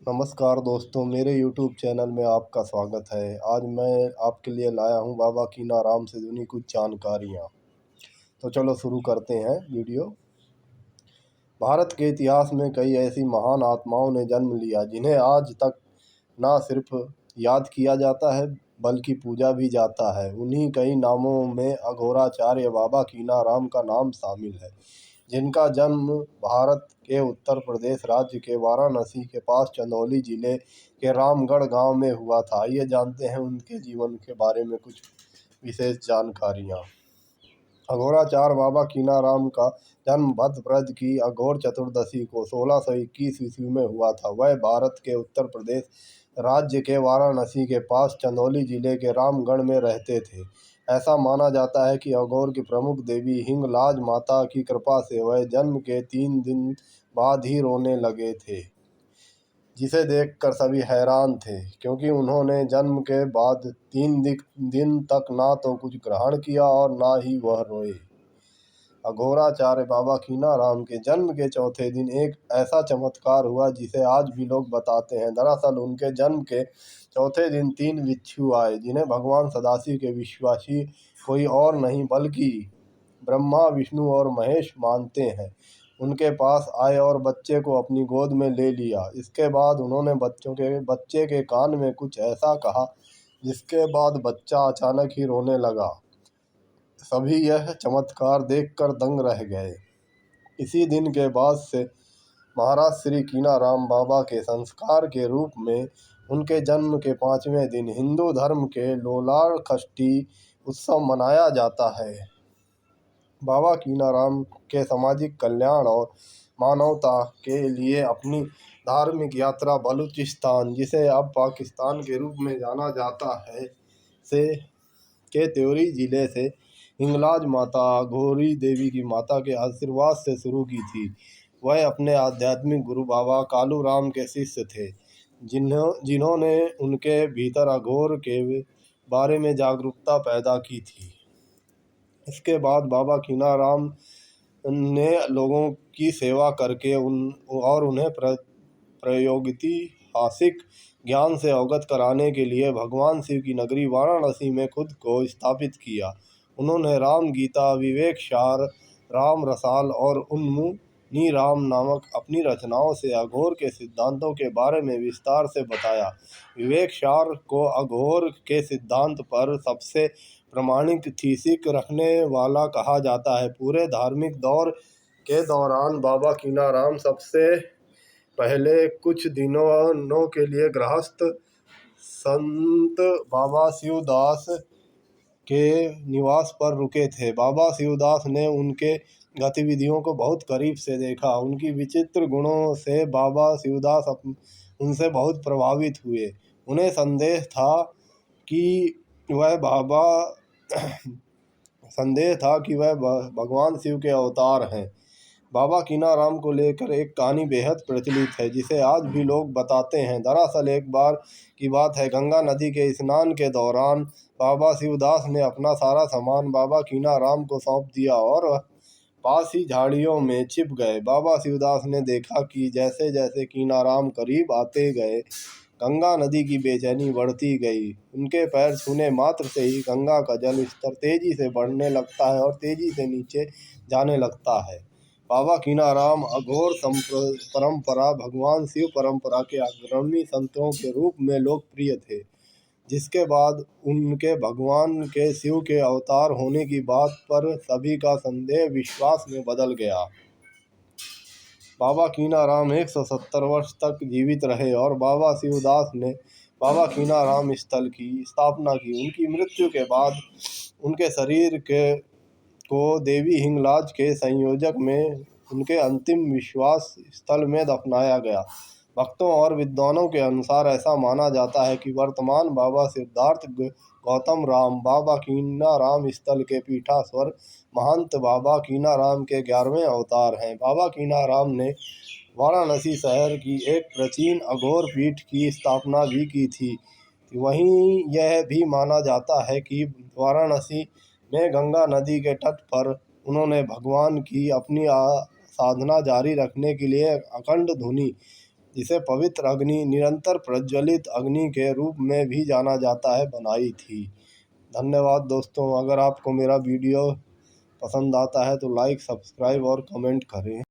नमस्कार दोस्तों, मेरे YouTube चैनल में आपका स्वागत है। आज मैं आपके लिए लाया हूँ बाबा कीनाराम से जुड़ी कुछ जानकारियाँ। तो चलो शुरू करते हैं वीडियो। भारत के इतिहास में कई ऐसी महान आत्माओं ने जन्म लिया जिन्हें आज तक ना सिर्फ याद किया जाता है बल्कि पूजा भी जाता है। उन्हीं कई नामों में अघोराचार्य बाबा कीनाराम का नाम शामिल है, जिनका जन्म भारत के उत्तर प्रदेश राज्य के वाराणसी के पास चंदौली जिले के रामगढ़ गांव में हुआ था। आइए जानते हैं उनके जीवन के बारे में कुछ विशेष जानकारियाँ। अघोराचार्य बाबा कीनाराम का जन्म भद्रव्रत की अघोर चतुर्दशी को 1621 ईस्वी में हुआ था। वह भारत के उत्तर प्रदेश राज्य के वाराणसी के पास चंदौली जिले के रामगढ़ में रहते थे। ऐसा माना जाता है कि अघोर की प्रमुख देवी हिंगलाज माता की कृपा से वह जन्म के 3 दिन बाद ही रोने लगे थे, जिसे देखकर सभी हैरान थे, क्योंकि उन्होंने जन्म के बाद 3 दिन तक ना तो कुछ ग्रहण किया और ना ही वह रोए। अघोराचार्य बाबा कीनाराम के जन्म के चौथे दिन एक ऐसा चमत्कार हुआ जिसे आज भी लोग बताते हैं। दरअसल उनके जन्म के चौथे दिन 3 बिच्छू आए, जिन्हें भगवान सदाशिव के विश्वासी कोई और नहीं बल्कि ब्रह्मा, विष्णु और महेश मानते हैं, उनके पास आए और बच्चे को अपनी गोद में ले लिया। इसके बाद उन्होंने बच्चे के कान में कुछ ऐसा कहा जिसके बाद बच्चा अचानक ही रोने लगा। सभी यह चमत्कार देखकर दंग रह गए। इसी दिन के बाद से महाराज श्री कीनाराम बाबा के संस्कार के रूप में उनके जन्म के 5वें दिन हिंदू धर्म के लोलार षष्ठी उत्सव मनाया जाता है। बाबा कीनाराम के सामाजिक कल्याण और मानवता के लिए अपनी धार्मिक यात्रा बलूचिस्तान, जिसे अब पाकिस्तान के रूप में जाना जाता है, से के त्योरी जिले से हिंगलाज माता अघोरी देवी की माता के आशीर्वाद से शुरू की थी। वह अपने आध्यात्मिक गुरु बाबा कालूराम के शिष्य थे, जिन्होंने उनके भीतर अघोर के बारे में जागरूकता पैदा की थी। इसके बाद बाबा कीनाराम ने लोगों की सेवा करके उन्हें प्रायोगिक ज्ञान से अवगत कराने के लिए भगवान शिव की नगरी वाराणसी में खुद को स्थापित किया। उन्होंने राम गीता, विवेक सार, राम रसाल और उन्मुनी राम नामक अपनी रचनाओं से अघोर के सिद्धांतों के बारे में विस्तार से बताया। विवेक सार को अघोर के सिद्धांत पर सबसे प्रामाणिक थीसिस रखने वाला कहा जाता है। पूरे धार्मिक दौर के दौरान बाबा कीनाराम सबसे पहले कुछ दिनों के लिए गृहस्थ संत बाबा शिवदास के निवास पर रुके थे। बाबा शिवदास ने उनके गतिविधियों को बहुत करीब से देखा। उनकी विचित्र गुणों से बाबा शिवदास उनसे बहुत प्रभावित हुए। उन्हें संदेह था कि वह भगवान शिव के अवतार हैं। बाबा कीनाराम को लेकर एक कहानी बेहद प्रचलित है, जिसे आज भी लोग बताते हैं। दरअसल एक बार की बात है, गंगा नदी के स्नान के दौरान बाबा शिवदास ने अपना सारा सामान बाबा कीनाराम को सौंप दिया और पास ही झाड़ियों में छिप गए। बाबा शिवदास ने देखा कि जैसे जैसे कीनाराम करीब आते गए, गंगा नदी की बेचैनी बढ़ती गई। उनके पैर छूने मात्र से ही गंगा का जल स्तर तेजी से बढ़ने लगता है और तेजी से नीचे जाने लगता है। बाबा कीनाराम अघोर परंपरा, भगवान शिव परंपरा के अग्रणी संतों के रूप में लोकप्रिय थे, जिसके बाद उनके भगवान के शिव के अवतार होने की बात पर सभी का संदेह विश्वास में बदल गया। बाबा कीनाराम 170 वर्ष तक जीवित रहे और बाबा शिवदास ने बाबा कीनाराम स्थल की स्थापना की। उनकी मृत्यु के बाद उनके शरीर को देवी हिंगलाज के संयोजक में उनके अंतिम विश्वास स्थल में दफनाया गया। भक्तों और विद्वानों के अनुसार ऐसा माना जाता है कि वर्तमान बाबा सिद्धार्थ गौतम राम बाबा कीनाराम स्थल के पीठाश्वर महंत बाबा कीनाराम के 11वें अवतार हैं। बाबा कीनाराम ने वाराणसी शहर की एक प्राचीन अघोर पीठ की स्थापना भी की थी। वहीं यह भी माना जाता है कि वाराणसी में गंगा नदी के तट पर उन्होंने भगवान की अपनी साधना जारी रखने के लिए अखंड धुनी जिसे पवित्र अग्नि, निरंतर प्रज्वलित अग्नि के रूप में भी जाना जाता है, बनाई थी। धन्यवाद दोस्तों। अगर आपको मेरा वीडियो पसंद आता है तो लाइक, सब्सक्राइब और कमेंट करें।